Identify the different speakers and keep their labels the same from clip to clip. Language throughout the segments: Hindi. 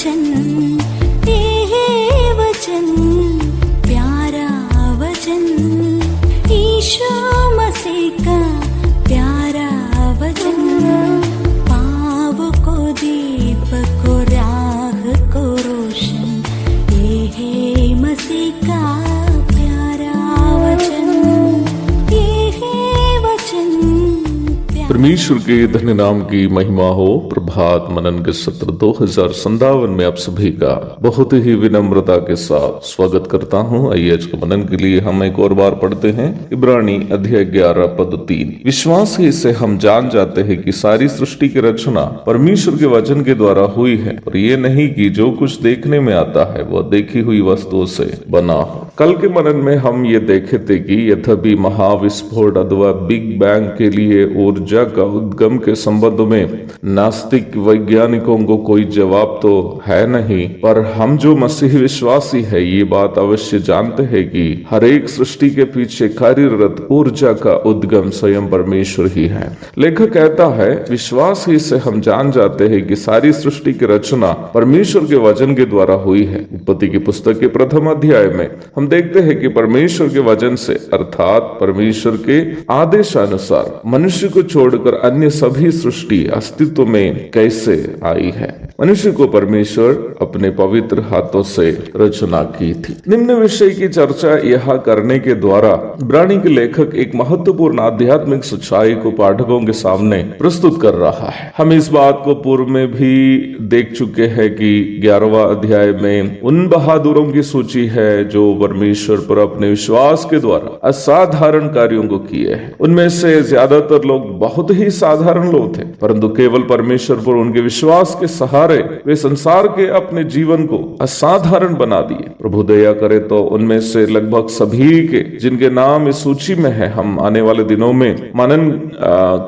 Speaker 1: वचन, ये वचन प्यारा वचन, ईशु मसीह का प्यारा वचन, पाव को दीप को राह को रोशन, ये है मसीह का प्यारा वचन, ये है वचन।
Speaker 2: परमेश्वर के धन्य नाम की महिमा हो। प्रभात मनन के सत्र 2057 में आप सभी का बहुत ही विनम्रता के साथ स्वागत करता हूं। आइए आज के मनन के लिए हम एक और बार पढ़ते हैं इब्रानी अध्याय 11 पद 3। विश्वास ही से हम जान जाते हैं कि सारी सृष्टि की रचना परमेश्वर के वचन के द्वारा हुई है, और ये नहीं कि जो कुछ देखने में आता है वह देखी हुई वस्तुओं से बना हो। कल के मनन में हम ये देखे थे कि यद्यपि महाविस्फोट अथवा बिग बैंग के लिए ऊर्जा का उद्गम के संबंध में नास्तिक वैज्ञानिकों को कोई जवाब तो है नहीं, पर हम जो मसीह विश्वासी है ये बात अवश्य जानते हैं कि हर एक सृष्टि के पीछे कार्यरत ऊर्जा का उद्गम स्वयं परमेश्वर ही है। लेखक कहता है, विश्वास ही से हम जान जाते हैं कि सारी सृष्टि की रचना परमेश्वर के वचन के द्वारा हुई है। उत्पत्ति की पुस्तक के प्रथम अध्याय में हम देखते हैं कि परमेश्वर के वचन से अर्थात परमेश्वर के आदेशानुसार मनुष्य को छोड़कर अन्य सभी सृष्टि अस्तित्व में कैसे आई है। मनुष्य को परमेश्वर अपने पवित्र हाथों से रचना की थी। निम्न विषय की चर्चा यह करने के द्वारा इब्रानी के लेखक एक महत्वपूर्ण आध्यात्मिक सच्चाई को पाठकों के सामने प्रस्तुत कर रहा है। हम इस बात को पूर्व में भी देख चुके हैं कि 11वां अध्याय में उन बहादुरों की सूची है जो परमेश्वर पर अपने विश्वास के द्वारा असाधारण कार्यों को किए हैं। उनमें से ज्यादातर लोग बहुत ही साधारण लोग थे, परंतु केवल परमेश्वर पर उनके विश्वास के सहारे वे संसार के अपने जीवन को असाधारण बना दिए। प्रभु दया करे तो उनमें से लगभग सभी के जिनके नाम इस सूची में है हम आने वाले दिनों में मनन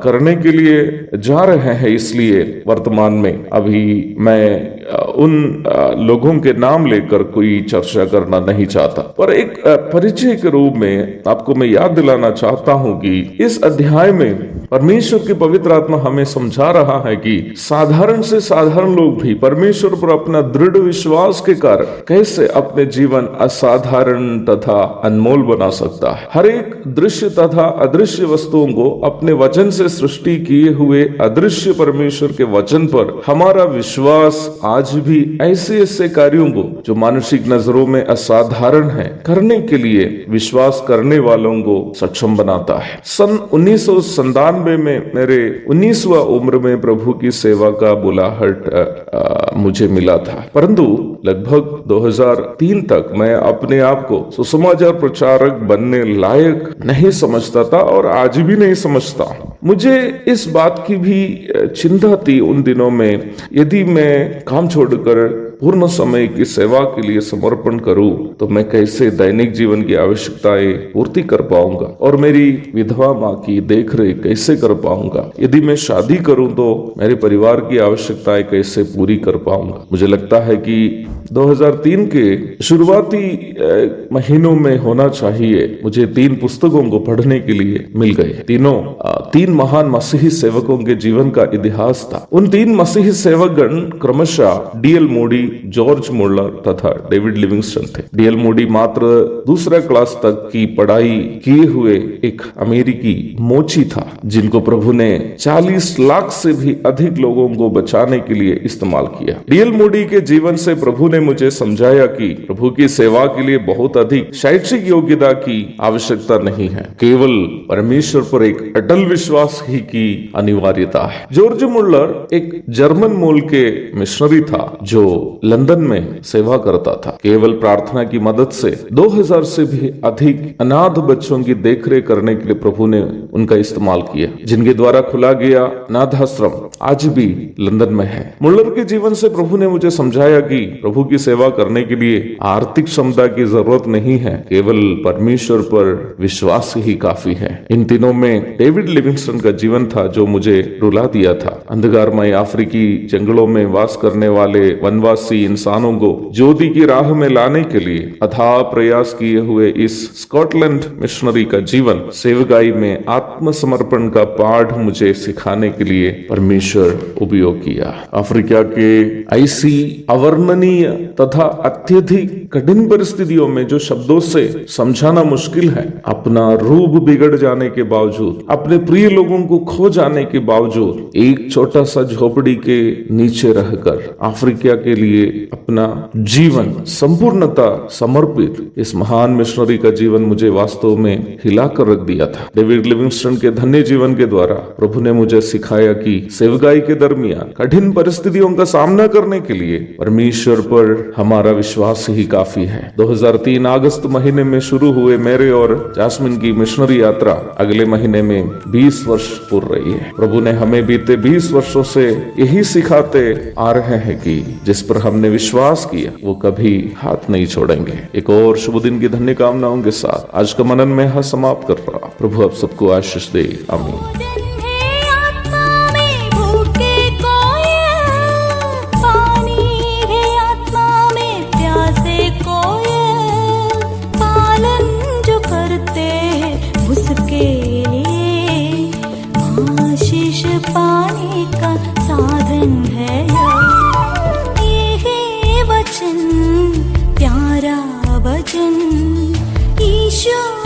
Speaker 2: करने के लिए जा रहे हैं। इसलिए वर्तमान में अभी मैं उन लोगों के नाम लेकर कोई चर्चा करना नहीं चाहता, पर एक परिचय के रूप में आपको मैं याद दिलाना चाहता हूं कि इस अध्याय में परमेश्वर की पवित्र आत्मा हमें समझा रहा है कि साधारण से साधारण लोग भी परमेश्वर पर अपना दृढ़ विश्वास के कारण कैसे अपने जीवन असाधारण तथा अनमोल बना सकता है। हर एक दृश्य तथा अदृश्य वस्तुओं को अपने वचन से सृष्टि किए हुए अदृश्य परमेश्वर के वचन पर हमारा विश्वास आज भी ऐसे ऐसे कार्यों को जो मानसिक नजरों में असाधारण है करने के लिए विश्वास करने वालों को सक्षम बनाता है। सन 1997 में मेरे 19वां उम्र में प्रभु की सेवा का बुलाहट मुझे मिला था, परंतु लगभग 2003 तक मैं अपने आप को सुसमाचार प्रचारक बनने लायक नहीं समझता था और आज भी नहीं समझता। मुझे इस बात की भी चिंता थी उन दिनों में, यदि मैं काम छोड़कर पूर्ण समय की सेवा के लिए समर्पण करूं तो मैं कैसे दैनिक जीवन की आवश्यकताएं पूर्ति कर पाऊंगा और मेरी विधवा माँ की देखरेख कैसे कर पाऊंगा। यदि मैं शादी करूं तो मेरे परिवार की आवश्यकताएं कैसे पूरी कर पाऊंगा। मुझे लगता है कि 2003 के शुरुआती महीनों में होना चाहिए मुझे 3 पुस्तकों को पढ़ने के लिए मिल गए। तीनों 3 महान मसीही सेवकों के जीवन का इतिहास था। उन 3 मसीही सेवकगण क्रमशः डीएल मूडी, जॉर्ज मुलर तथा डेविड लिविंगस्टन थे। डीएल मूडी मात्र दूसरा क्लास तक की पढ़ाई किए हुए एक अमेरिकी मोची था जिनको प्रभु ने 40 लाख से भी अधिक लोगों को बचाने के लिए इस्तेमाल किया। डीएल मूडी के जीवन से प्रभु ने मुझे समझाया कि प्रभु की सेवा के लिए बहुत अधिक शैक्षिक योग्यता की आवश्यकता नहीं है, केवल परमेश्वर पर एक अटल विश्वास ही की अनिवार्यता है। जॉर्ज मुलर एक जर्मन मूल के मिशनरी था जो लंदन में सेवा करता था। केवल प्रार्थना की मदद से 2000 से भी अधिक अनाथ बच्चों की देखरेख करने के लिए प्रभु ने उनका इस्तेमाल किया, जिनके द्वारा खुला गया अनाथ आश्रम आज भी लंदन में है। मुलर के जीवन से प्रभु ने मुझे समझाया कि प्रभु की सेवा करने के लिए आर्थिक क्षमता की जरूरत नहीं है, केवल परमेश्वर पर विश्वास ही काफी है। इन दिनों में डेविड लिविंगस्टन का जीवन था जो मुझे रुला दिया था। अंधकारमय अफ्रीकी जंगलों में वास करने वाले वनवासी आदिवासी इंसानों को ज्योति की राह में लाने के लिए अथाह प्रयास किए हुए इस स्कॉटलैंड मिशनरी का जीवन सेवकाई में आत्मसमर्पण का पाठ मुझे सिखाने के लिए परमेश्वर उपयोग किया। अफ्रीका के ऐसी अवर्णनीय तथा अत्यधिक कठिन परिस्थितियों में जो शब्दों से समझाना मुश्किल है, अपना रूप बिगड़ जाने के बावजूद, अपने प्रिय लोगों को खो जाने के बावजूद एक छोटा सा झोपड़ी के नीचे रहकर अफ्रीका के लिए अपना जीवन संपूर्णता समर्पित इस महान मिशनरी का जीवन मुझे वास्तव में हिलाकर रख दिया था। डेविड लिविंगस्टन के धन्य जीवन के द्वारा प्रभु ने मुझे सिखाया कि सेवकाई के दरमियान कठिन परिस्थितियों का सामना करने के लिए परमेश्वर पर हमारा विश्वास ही काफी है। 2003 अगस्त महीने में शुरू हुए मेरे और जास्मिन की मिशनरी यात्रा अगले महीने में 20 वर्ष पूर्ण रही है। प्रभु ने हमें बीते 20 वर्षों से यही सिखाते आ रहे हैं कि जिस पर हमने विश्वास किया वो कभी हाथ नहीं छोड़ेंगे। एक और शुभ दिन की धन्य कामनाओं के साथ आज का मनन में यहाँ समाप्त कर रहा। प्रभु आप सबको आशीष दे, आमीन।
Speaker 1: पाने का साधन है ये है वचन, प्यारा वचन, ईशो